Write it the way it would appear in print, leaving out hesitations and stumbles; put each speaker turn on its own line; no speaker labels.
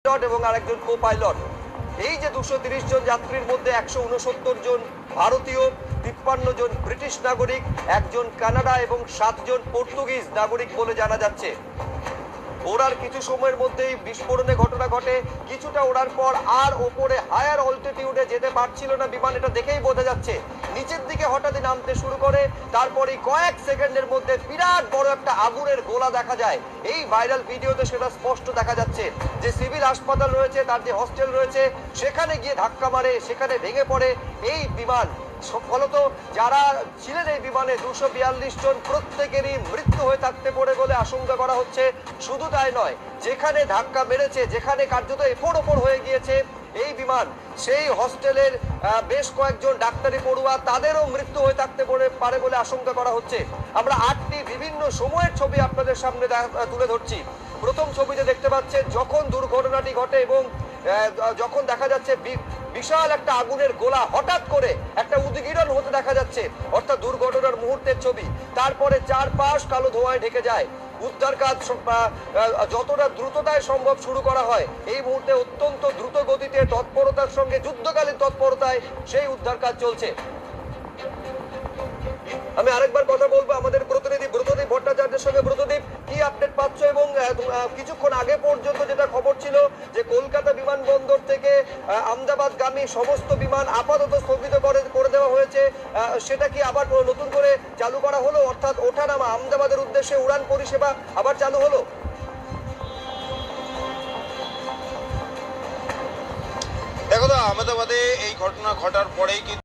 Pilot এবং আরেকজন co pilot. এই যে 230 জন যাত্রীর মধ্যে 169 জন ভারতীয়, 53 জন ব্রিটিশ নাগরিক, একজন কানাডা এবং 7 জন পর্তুগিজ নাগরিক বলে জানা যাচ্ছে। ওড়ার কিছু সময়ের মধ্যেই বিস্ফোরণের ঘটনা ঘটে। কিছুটা ওড়ার পর আর ওপরে হায়ার অল্টিটিউডে যেতে পারছিল না বিমান, এটা দেখেই বোঝা যাচ্ছে। নিচের দিকে হঠাৎই নামতে শুরু করে, তারপরে কয়েক সেকেন্ডের মধ্যে বিরাট বড় একটা আগুনের গোলা দেখা যায়। এই ভাইরাল ভিডিওতে সেটা স্পষ্ট দেখা যাচ্ছে যে সিভিল হাসপাতাল রয়েছে, তার যে হস্টেল রয়েছে, সেখানে গিয়ে ধাক্কা মারে, সেখানে ভেঙে পড়ে এই বিমান। ফলত যারা ছিলেন এই বিমানে 242 জন, প্রত্যেকেরই মৃত্যু হয়ে থাকতে পারে বলে আশঙ্কা করা হচ্ছে। শুধু তাই নয়, যেখানে ধাক্কা মেরেছে, যেখানে কার্যত এফোড় ওপর হয়ে গিয়েছে এই বিমান, সেই হস্টেলের বেশ কয়েকজন ডাক্তারি পড়ুয়া, তাদেরও মৃত্যু হয়ে থাকতে পারে বলে আশঙ্কা করা হচ্ছে। আমরা 8টি বিভিন্ন সময়ের ছবি আপনাদের সামনে তুলে ধরছি। প্রথম ছবিতে দেখতে পাচ্ছেন যখন দুর্ঘটনাটি ঘটে এবং যখন দেখা যাচ্ছে বিশাল একটা আগুনের গোলা হঠাৎ করে একটা উদ্গীরণ হতে দেখা যাচ্ছে, অর্থাৎ দুর্ঘটনার মুহূর্তের ছবি। তারপরে চারপাশ কালো ধোঁয়ায় ঢেকে যায়। উদ্ধার কাজ যতটা দ্রুততায় সম্ভব শুরু করা হয়। এই মুহূর্তে অত্যন্ত দ্রুত গতিতে, তৎপরতার সঙ্গে, যুদ্ধকালীন তৎপরতায় সেই উদ্ধার কাজ চলছে। আমি আরেকবার কথা বলবো আমাদের প্রতিনিধি ব্রতদীপ ভট্টাচার্যের সঙ্গে। ব্রতদীপ, কি আপডেট পাচ্ছ? এবং কিছুক্ষণ আগে পর্যন্ত যেটা খবর ছিল যে কলকাতা বিমানবন্দর থেকে আহমেদাবাদগামী সমস্ত বিমান আপাতত স্থগিত করে দেওয়া হয়েছে, সেটা কি আবার নতুন করে চালু করা হলো? অর্থাৎ ওঠানামা আহমেদাবাদের উদ্দেশ্যে উড়ান পরিষেবা আবার চালু হলো?
দেখো তো, আহমেদাবাদে এই ঘটনা ঘটার পরেই কিন্তু